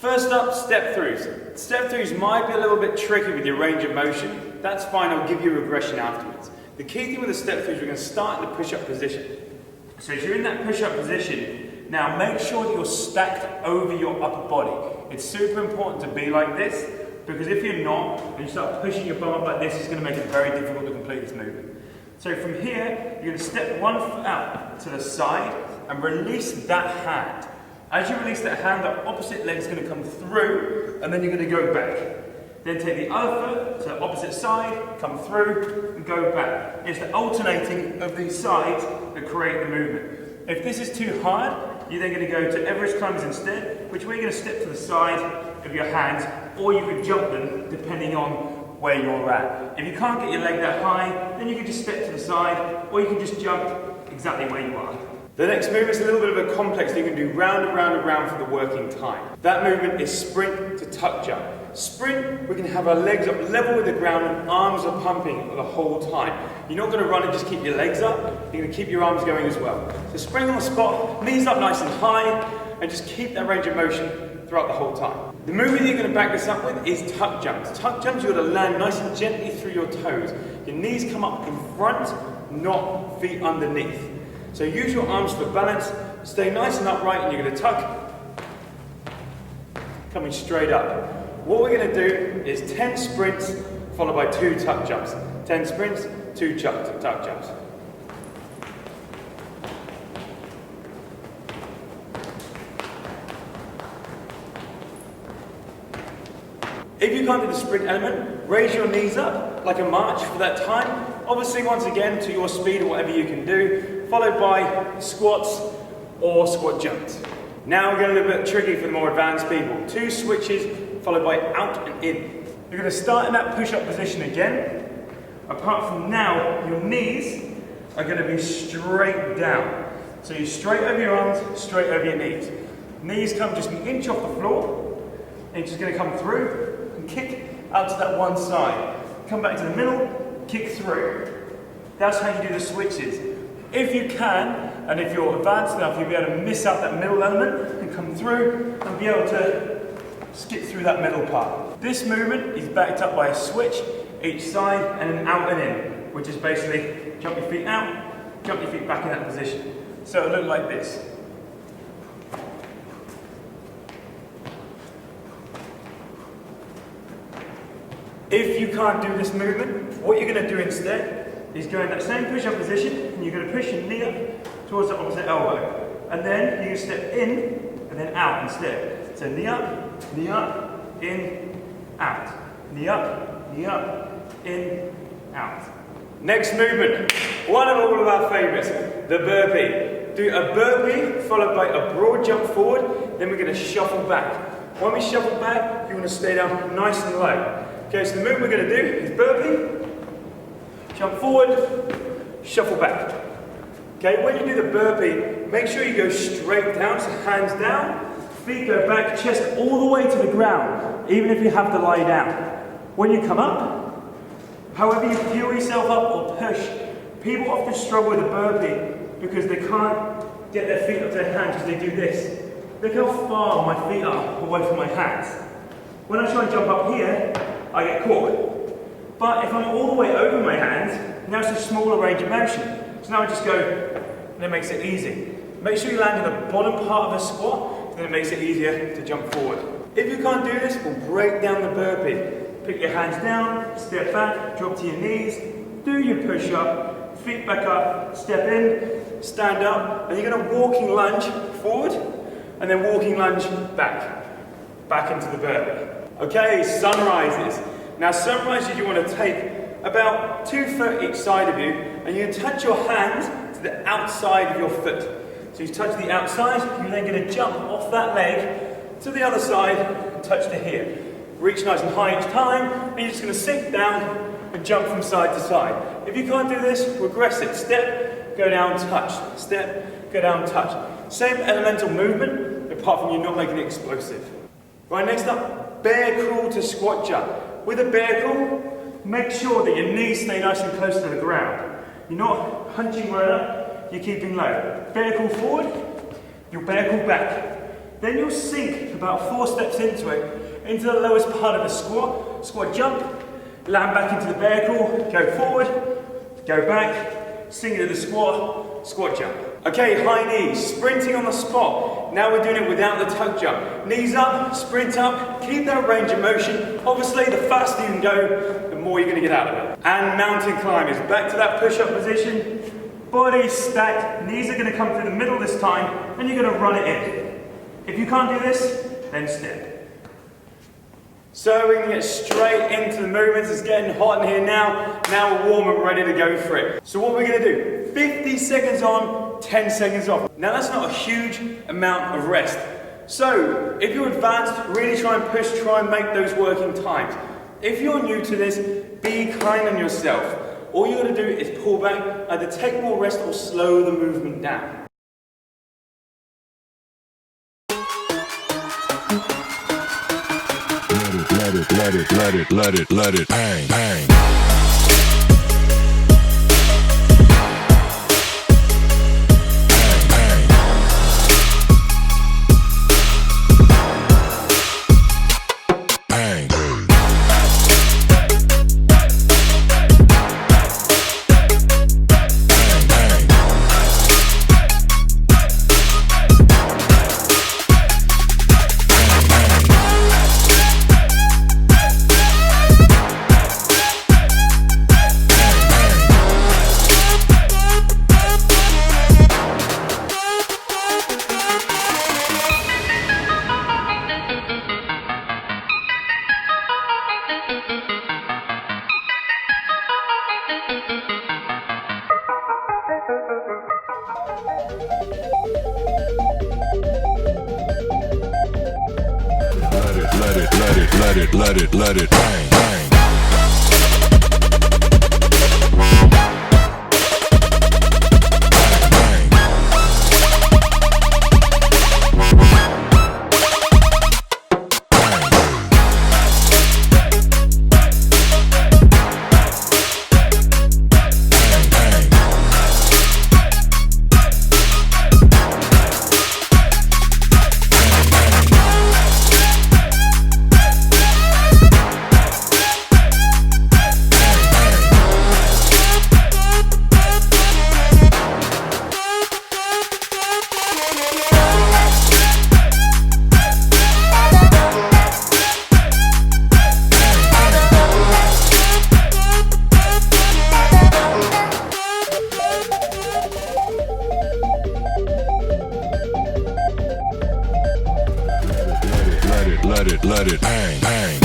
First up, step throughs. Step throughs might be a little bit tricky with your range of motion. That's fine, I'll give you a regression afterwards. The key thing with the step throughs, we're going to start in the push-up position. So as you're in that push-up position, now make sure that you're stacked over your upper body. It's super important to be like this, because if you're not, and you start pushing your bum up like this, it's going to make it very difficult to complete this movement. So from here, you're going to step one foot out to the side and release that hand. As you release that hand, the opposite leg is going to come through, and then you're going to go back. Then take the other foot to the opposite side, come through, and go back. It's the alternating of these sides that create the movement. If this is too hard, you're then going to go to Everest climbers instead, which we're going to step to the side of your hands, or you could jump them depending on where you're at. If you can't get your leg that high, then you can just step to the side, or you can just jump exactly where you are. The next movement is a little bit of a complex that you can do round and round and round for the working time. That movement is sprint to tuck jump. Sprint, we can have our legs up level with the ground and arms are pumping the whole time. You're not going to run and just keep your legs up, you're going to keep your arms going as well. So spring on the spot, knees up nice and high, and just keep that range of motion throughout the whole time. The movement that you're going to back this up with is tuck jumps. Tuck jumps, you're going to land nice and gently through your toes. Your knees come up in front, not feet underneath. So use your arms for balance, stay nice and upright, and you're going to tuck, coming straight up. What we're going to do is 10 sprints followed by 2 tuck jumps. 10 sprints, 2 tuck jumps. If you can't do the sprint element, raise your knees up like a march for that time. Obviously, once again, to your speed or whatever you can do, followed by squats or squat jumps. Now we're going to a little bit tricky for the more advanced people. 2 switches followed by out and in. You're going to start in that push-up position again. Apart from now, your knees are going to be straight down. So you're straight over your arms, straight over your knees. Knees come just an inch off the floor, and you're just going to come through and kick out to that one side. Come back to the middle, kick through. That's how you do the switches. If you can, and if you're advanced enough, you'll be able to miss out that middle element and come through and be able to skip through that middle part. This movement is backed up by a switch each side and an out and in, which is basically jump your feet out, jump your feet back in that position. So it'll look like this. If you can't do this movement, what you're going to do instead is go in that same push-up position, and you're going to push your knee up towards the opposite elbow. And then you're going to step in and then out instead. So knee up, in, out. Knee up, in, out. Next movement, one of all of our favourites, the burpee. Do a burpee followed by a broad jump forward, then we're going to shuffle back. When we shuffle back, you want to stay down nice and low. Okay, so the movement we're going to do is burpee, jump forward, shuffle back. Okay, when you do the burpee, make sure you go straight down, so hands down, feet go back, chest all the way to the ground, even if you have to lie down. When you come up, however you fuel yourself up or push, people often struggle with the burpee because they can't get their feet up to their hands because they do this. Look how far my feet are away from my hands. When I try and jump up here, I get caught. But if I'm all the way over my hands, now it's a smaller range of motion. So now I just go, and it makes it easy. Make sure you land in the bottom part of a squat, then it makes it easier to jump forward. If you can't do this, we'll break down the burpee. Pick your hands down, step back, drop to your knees, do your push-up, feet back up, step in, stand up, and you're going to walking lunge forward, and then walking lunge back into the burpee. Okay, sunrises. Now sunrises you want to take about 2 foot each side of you, and you're going to touch your hand to the outside of your foot. So you touch the outside, you're then going to jump off that leg to the other side and touch to here. Reach nice and high each time, and you're just going to sink down and jump from side to side. If you can't do this, regress it. Step, go down, touch. Step, go down, touch. Same elemental movement, apart from you not making it explosive. Right, next up, bear crawl to squat jump. With a bear crawl, make sure that your knees stay nice and close to the ground. You're not hunching right up, you're keeping low. Bear crawl forward, your bear crawl back. Then you'll sink about 4 steps into it, into the lowest part of the squat. Squat jump, land back into the vehicle, go forward, go back, sink into the squat, squat jump. Okay, high knees, sprinting on the spot. Now we're doing it without the tuck jump. Knees up, sprint up, keep that range of motion. Obviously, the faster you can go, the more you're going to get out of it. And mountain climbers, back to that push-up position. Body stacked, knees are going to come through the middle this time, and you're going to run it in. If you can't do this, then step. So we're going to get straight into the movements. It's getting hot in here now. Now we're warm and ready to go for it. So what we're going to do, 50 seconds on, 10 seconds off. Now that's not a huge amount of rest. So if you're advanced, really try and push, try and make those working times. If you're new to this, be kind on yourself. All you got to do is pull back, either take more rest or slow the movement down. Let it, bang, bang. Let it, bang, bang. Let it, bang, bang.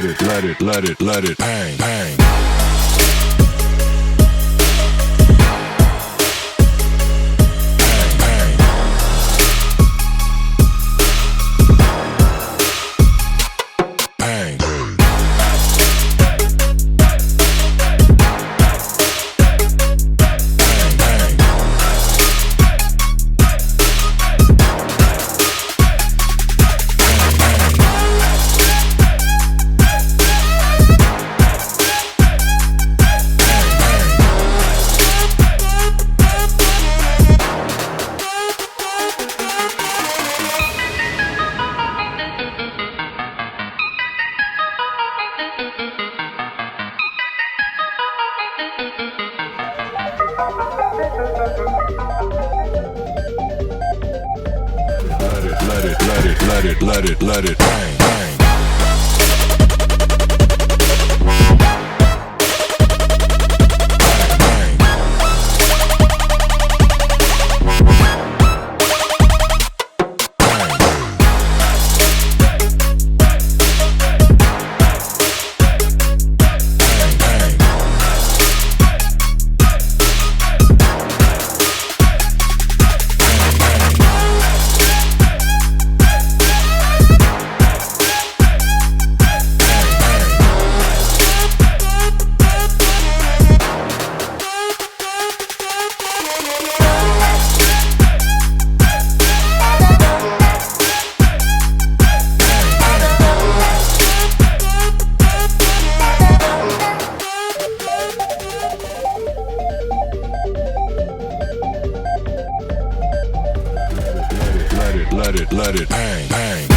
let it bang, bang. Let it bang, bang. Let it bang, bang.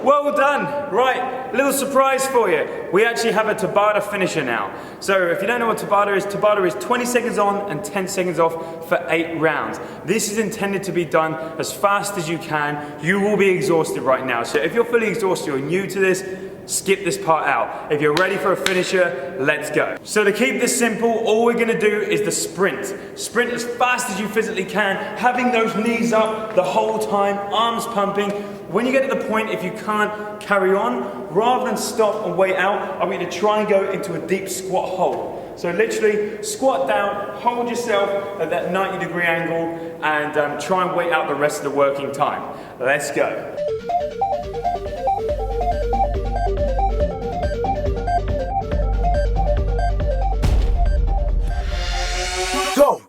Well done. Right, little surprise for you. We actually have a Tabata finisher now. So if you don't know what Tabata is 20 seconds on and 10 seconds off for 8 rounds. This is intended to be done as fast as you can. You will be exhausted right now. So if you're fully exhausted, you're new to this, skip this part out. If you're ready for a finisher, let's go. So to keep this simple, all we're gonna do is the sprint. Sprint as fast as you physically can, having those knees up the whole time, arms pumping. When you get to the point, if you can't carry on, rather than stop and wait out, I want you to try and go into a deep squat hold. So literally squat down, hold yourself at that 90-degree angle, and try and wait out the rest of the working time. Let's go. Go!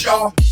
Y'all.